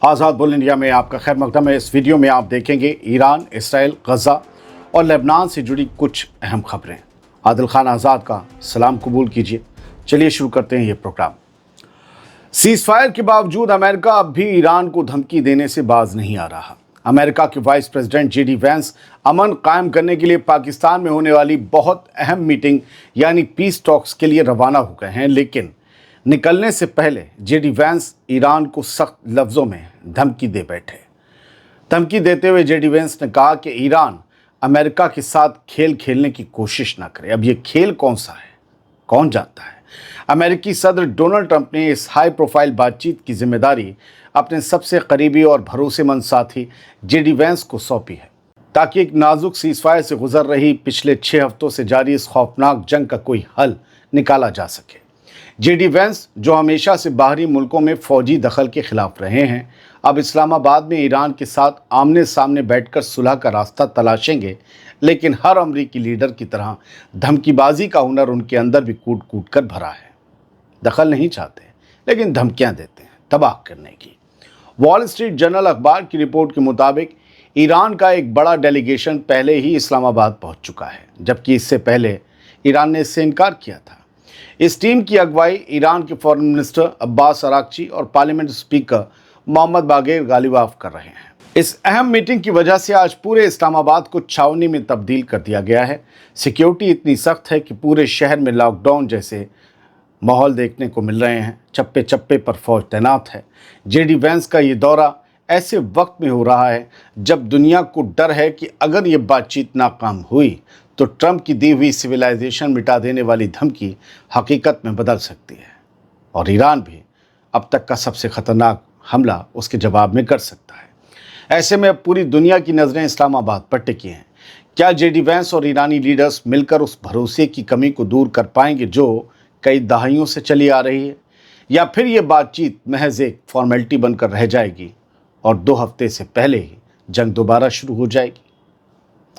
आज़ाद bull India में आपका खैर मकदम है। इस वीडियो में आप देखेंगे ईरान, इसराइल, गज़ा और लेबनान से जुड़ी कुछ अहम खबरें। आदिल खान आज़ाद का सलाम कबूल कीजिए। चलिए शुरू करते हैं ये प्रोग्राम। सीज़ फायर के बावजूद अमेरिका अब भी ईरान को धमकी देने से बाज नहीं आ रहा। अमेरिका के वाइस प्रेसिडेंट JD वैंस अमन कायम करने के लिए पाकिस्तान में होने वाली बहुत अहम मीटिंग यानी पीस टॉक्स के लिए रवाना हो गए हैं, लेकिन निकलने से पहले JD वैंस ईरान को सख्त लफ्ज़ों में धमकी दे बैठे। धमकी देते हुए JD वैंस ने कहा कि ईरान अमेरिका के साथ खेल खेलने की कोशिश ना करे। अब ये खेल कौन सा है, कौन जानता है। अमेरिकी सदर डोनाल्ड ट्रंप ने इस हाई प्रोफाइल बातचीत की जिम्मेदारी अपने सबसे करीबी और भरोसेमंद साथी JD वैंस को सौंपी है, ताकि एक नाजुक सीज़फायर से गुजर रही पिछले 6 हफ्तों से जारी इस खौफनाक जंग का कोई हल निकाला जा सके। JD वैंस, जो हमेशा से बाहरी मुल्कों में फौजी दखल के खिलाफ रहे हैं, अब इस्लामाबाद में ईरान के साथ आमने सामने बैठकर सुलह का रास्ता तलाशेंगे, लेकिन हर अमरीकी लीडर की तरह धमकीबाजी का हुनर उनके अंदर भी कूट कूट कर भरा है। दखल नहीं चाहते, लेकिन धमकियां देते हैं तबाह करने की। वॉल स्ट्रीट जर्नल अखबार की रिपोर्ट के मुताबिक ईरान का एक बड़ा डेलीगेशन पहले ही इस्लामाबाद पहुंच चुका है, जबकि इससे पहले ईरान ने इससे इनकार किया था। इस टीम की अगुवाई ईरान के फॉरेन मिनिस्टर अब्बास अराक्ची और पार्लियामेंट स्पीकर मोहम्मद बागेर गालिबाफ कर रहे हैं। इस अहम मीटिंग की वजह से आज पूरे इस्लामाबाद को छावनी में तब्दील कर दिया गया है। सिक्योरिटी इतनी सख्त है कि पूरे शहर में लॉकडाउन जैसे माहौल देखने को मिल रहे हैं। चप्पे चप्पे पर फौज तैनात है। JD वैंस का ये दौरा ऐसे वक्त में हो रहा है जब दुनिया को डर है कि अगर ये बातचीत नाकाम हुई तो ट्रंप की दी हुई सिविलाइजेशन मिटा देने वाली धमकी हकीकत में बदल सकती है और ईरान भी अब तक का सबसे खतरनाक हमला उसके जवाब में कर सकता है। ऐसे में अब पूरी दुनिया की नज़रें इस्लामाबाद पर टिकी हैं। क्या JD वैंस और ईरानी लीडर्स मिलकर उस भरोसे की कमी को दूर कर पाएंगे जो कई दहाइयों से चली आ रही है, या फिर ये बातचीत महज एक फॉर्मेलिटी बनकर रह जाएगी और 2 हफ्ते से पहले ही जंग दोबारा शुरू हो जाएगी?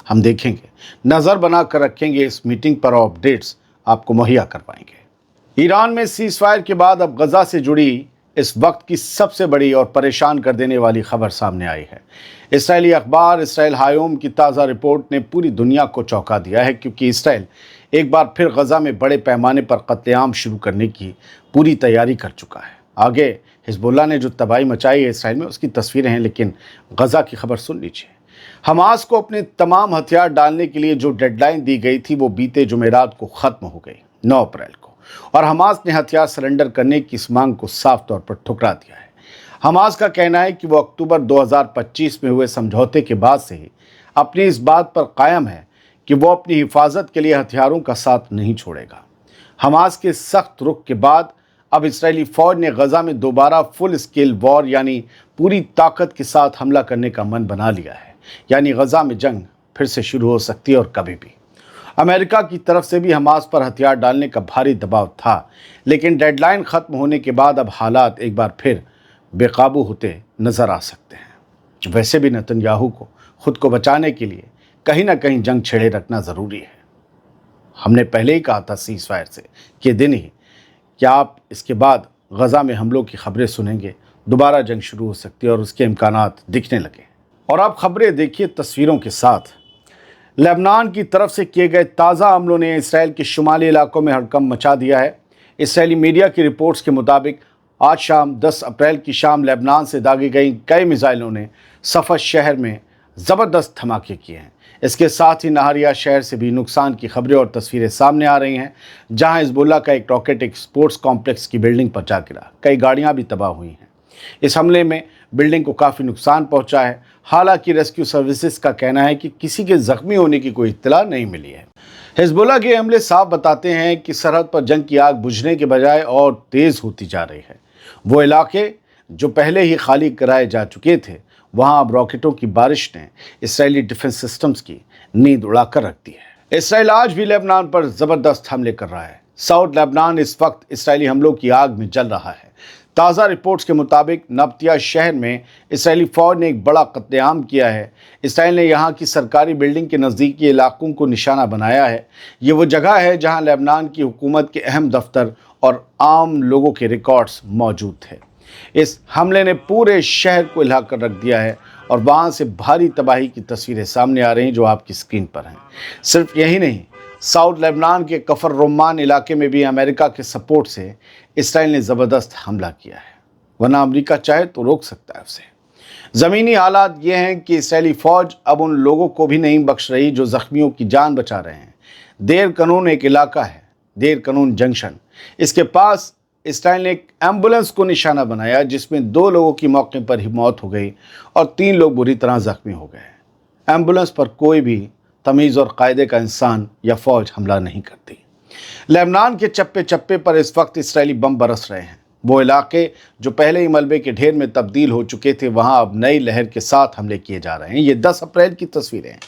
हम देखेंगे, नज़र बना कर रखेंगे इस मीटिंग पर और अपडेट्स आपको मुहैया करवाएंगे। ईरान में सीज़ फायर के बाद अब गज़ा से जुड़ी इस वक्त की सबसे बड़ी और परेशान कर देने वाली खबर सामने आई है। इसराइली अखबार इसराइल हायोम की ताज़ा रिपोर्ट ने पूरी दुनिया को चौंका दिया है, क्योंकि इसराइल एक बार फिर गज़ा में बड़े पैमाने पर कत्लेआम शुरू करने की पूरी तैयारी कर चुका है। आगे हिजबुल्लाह ने जो तबाही मचाई है इसराइल में, उसकी तस्वीरें हैं, लेकिन गज़ा की खबर सुन लीजिए। हमास को अपने तमाम हथियार डालने के लिए जो डेडलाइन दी गई थी वो बीते जुमेरात को ख़त्म हो गई, 9 अप्रैल को, और हमास ने हथियार सरेंडर करने की इस मांग को साफ तौर पर ठुकरा दिया है। हमास का कहना है कि वो अक्टूबर 2025 में हुए समझौते के बाद से ही अपनी इस बात पर कायम है कि वो अपनी हिफाजत के लिए हथियारों का साथ नहीं छोड़ेगा। हमास के सख्त रुख के बाद अब इजरायली फ़ौज ने गज़ा में दोबारा फुल स्केल वॉर यानी पूरी ताकत के साथ हमला करने का मन बना लिया है। यानी गज़ा में जंग फिर से शुरू हो सकती है और कभी भी। अमेरिका की तरफ से भी हमास पर हथियार डालने का भारी दबाव था, लेकिन डेडलाइन ख़त्म होने के बाद अब हालात एक बार फिर बेकाबू होते नज़र आ सकते हैं। वैसे भी नेतन्याहू को खुद को बचाने के लिए कहीं ना कहीं जंग छेड़े रखना ज़रूरी है। हमने पहले ही कहा था सीज़ फायर से के दिन ही कि आप इसके बाद गज़ा में हमलों की खबरें सुनेंगे, दोबारा जंग शुरू हो सकती है और उसके इम्कानात दिखने लगे। और आप खबरें देखिए तस्वीरों के साथ। लेबनान की तरफ से किए गए ताज़ा हमलों ने इसराइल के शुमाली इलाकों में हड़कंप मचा दिया है। इसराइली मीडिया की रिपोर्ट्स के मुताबिक आज शाम 10 अप्रैल की शाम लेबनान से दागी गई कई मिसाइलों ने सफ़र शहर में ज़बरदस्त धमाके किए हैं। इसके साथ ही नहारिया शहर से भी नुकसान की खबरें और तस्वीरें सामने आ रही हैं, जहां हिजबुल्लाह का एक रॉकेट एक स्पोर्ट्स कॉम्प्लेक्स की बिल्डिंग पर जा गिरा। कई गाड़ियां भी तबाह हुई हैं। इस हमले में बिल्डिंग को काफ़ी नुकसान पहुंचा है। हालांकि रेस्क्यू सर्विसेज का कहना है कि किसी के ज़ख्मी होने की कोई इत्तला नहीं मिली है। हिजबुल्लाह के हमले साफ बताते हैं कि सरहद पर जंग की आग बुझने के बजाय और तेज़ होती जा रही है। वो इलाके जो पहले ही खाली कराए जा चुके थे, वहाँ अब रॉकेटों की बारिश ने इसराइली डिफेंस सिस्टम्स की नींद उड़ाकर रख दी है। इसराइल आज भी लेबनान पर ज़बरदस्त हमले कर रहा है। साउथ लेबनान इस वक्त इसराइली हमलों की आग में जल रहा है। ताज़ा रिपोर्ट्स के मुताबिक नब्तिया शहर में इसराइली फ़ौज ने एक बड़ा कत्लेआम किया है। इसराइल ने यहाँ की सरकारी बिल्डिंग के नज़दीकी इलाकों को निशाना बनाया है। ये वो जगह है जहाँ लेबनान की हुकूमत के अहम दफ्तर और आम लोगों के रिकॉर्ड्स मौजूद थे। इस हमले ने पूरे शहर को हिला कर रख दिया है और वहाँ से भारी तबाही की तस्वीरें सामने आ रही हैं जो आपकी स्क्रीन पर हैं। सिर्फ यही नहीं, साउथ लेबनान के कफर रोमान इलाके में भी अमेरिका के सपोर्ट से इसराइल ने ज़बरदस्त हमला किया है, वरना अमेरिका चाहे तो रोक सकता है उसे। ज़मीनी हालात ये हैं कि इसराइली फ़ौज अब उन लोगों को भी नहीं बख्श रही जो ज़ख्मियों की जान बचा रहे हैं। देर कनून एक इलाका है, देर कनून जंक्शन, इसके पास इसराइल ने एक एम्बुलेंस को निशाना बनाया जिसमें 2 लोगों की मौके पर ही मौत हो गई और 3 लोग बुरी तरह जख्मी हो गए। एम्बुलेंस पर कोई भी तमीज़ और कायदे का इंसान या फ़ौज हमला नहीं करती। लेबनान के चप्पे चप्पे पर इस वक्त इसराइली बम बरस रहे हैं। वो इलाके जो पहले ही मलबे के ढेर में तब्दील हो चुके थे, वहाँ अब नई लहर के साथ हमले किए जा रहे हैं। ये 10 अप्रैल की तस्वीरें हैं।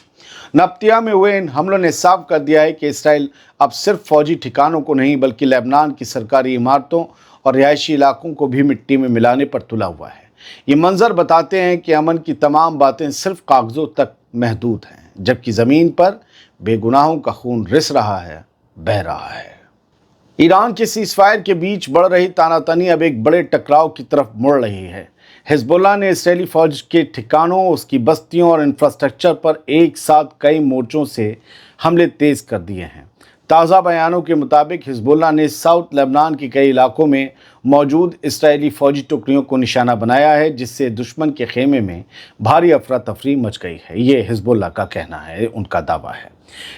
नब्तिया में हुए इन हमलों ने साफ कर दिया है कि इसराइल अब सिर्फ फौजी ठिकानों को नहीं बल्कि लेबनान की सरकारी इमारतों और रिहायशी इलाकों को भी मिट्टी में मिलाने पर तुला हुआ है। ये मंजर बताते हैं कि अमन की तमाम बातें सिर्फ कागजों तक महदूद हैं, जबकि ज़मीन पर बेगुनाहों का खून रिस रहा है, बह रहा है। ईरान के सीज़फायर के बीच बढ़ रही तानातनी अब एक बड़े टकराव की तरफ मुड़ रही है। हिजबुल्लाह ने इसराइली फ़ौज के ठिकानों, उसकी बस्तियों और इंफ्रास्ट्रक्चर पर एक साथ कई मोर्चों से हमले तेज़ कर दिए हैं। ताज़ा बयानों के मुताबिक हिजबुल्लाह ने साउथ लेबनान के कई इलाकों में मौजूद इसराइली फ़ौजी टुकड़ियों को निशाना बनाया है, जिससे दुश्मन के खेमे में भारी अफरा तफरी मच गई है। ये हिजबुल्लाह का कहना है, उनका दावा है।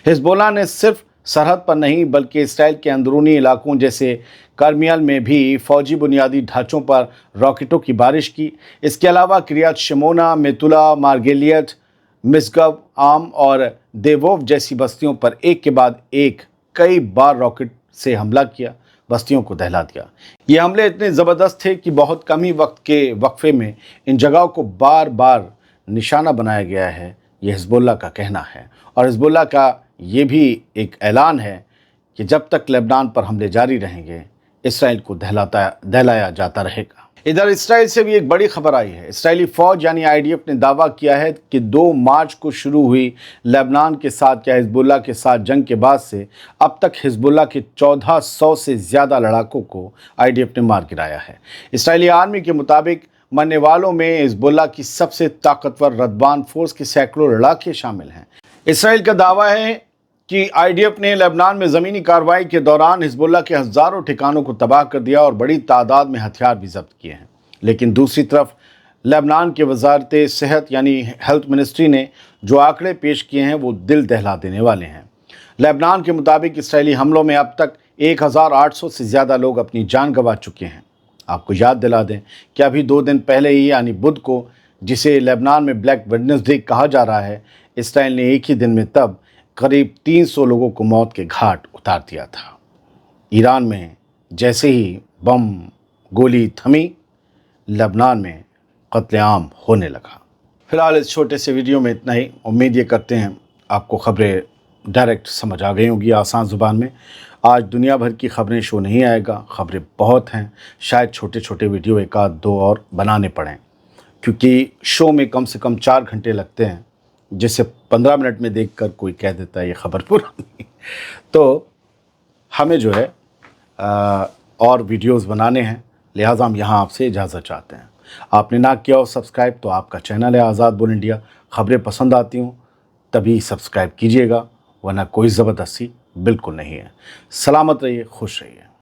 हिजबुल्लाह ने सिर्फ सरहद पर नहीं बल्कि इसराइल के अंदरूनी इलाकों जैसे कर्मियल में भी फ़ौजी बुनियादी ढांचों पर रॉकेटों की बारिश की। इसके अलावा किरियात शमोना, मेतुला, मार्गेलियत, मिसगव, आम और देवोव जैसी बस्तियों पर एक के बाद एक कई बार रॉकेट से हमला किया, बस्तियों को दहला दिया। ये हमले इतने ज़बरदस्त थे कि बहुत कम ही वक्त के वक्फे में इन जगहों को बार बार निशाना बनाया गया है, ये हिजबुल्लाह का कहना है। और हिजबुल्लाह का ये भी एक ऐलान है कि जब तक लेबनान पर हमले जारी रहेंगे, इसराइल को दहलाया जाता रहेगा। इधर इसराइल से भी एक बड़ी खबर आई है। इसराइली फ़ौज यानी IDF ने दावा किया है कि 2 मार्च को शुरू हुई लेबनान के साथ या हिजबुल्लाह के साथ जंग के बाद से अब तक हिजबुल्लाह के 1400 से ज़्यादा लड़ाकों को IDF ने मार गिराया है। इसराइली आर्मी के मुताबिक मरने वालों में हिजबुल्लाह की सबसे ताकतवर रद्बान फोर्स के सैकड़ों लड़ाके शामिल हैं। इसराइल का दावा है कि IDF ने लेबनान में ज़मीनी कार्रवाई के दौरान हिजबुल्लाह के हज़ारों ठिकानों को तबाह कर दिया और बड़ी तादाद में हथियार भी जब्त किए हैं। लेकिन दूसरी तरफ लेबनान के वजारत सेहत यानी हेल्थ मिनिस्ट्री ने जो आंकड़े पेश किए हैं वो दिल दहला देने वाले हैं। लेबनान के मुताबिक इसराइली हमलों में अब तक 1800 से ज़्यादा लोग अपनी जान गंवा चुके हैं। आपको याद दिला दें कि अभी 2 दिन पहले ही यानी बुध को, जिसे लेबनान में ब्लैक वेडनेसडे कहा जा रहा है, इसराइल ने एक ही दिन में तब करीब 300 लोगों को मौत के घाट उतार दिया था। ईरान में जैसे ही बम गोली थमी, लेबनान में कत्लेआम होने लगा। फिलहाल इस छोटे से वीडियो में इतना ही। उम्मीद ये करते हैं आपको खबरें डायरेक्ट समझ आ गई होंगी आसान ज़ुबान में। आज दुनिया भर की खबरें शो नहीं आएगा, खबरें बहुत हैं, शायद छोटे छोटे वीडियो 1 आध 2 और बनाने पड़ें, क्योंकि शो में कम से कम 4 घंटे लगते हैं, जिसे 15 मिनट में देखकर कोई कह देता है ये खबर पुरानी। तो हमें जो है और वीडियोस बनाने हैं, लिहाजा हम यहाँ आपसे इजाज़त चाहते हैं। आपने ना किया हो सब्सक्राइब तो आपका चैनल है आज़ाद बोल इंडिया। खबरें पसंद आती हूँ तभी सब्सक्राइब कीजिएगा, वरना कोई ज़बरदस्ती बिल्कुल नहीं है। सलामत रहिए, खुश रहिए।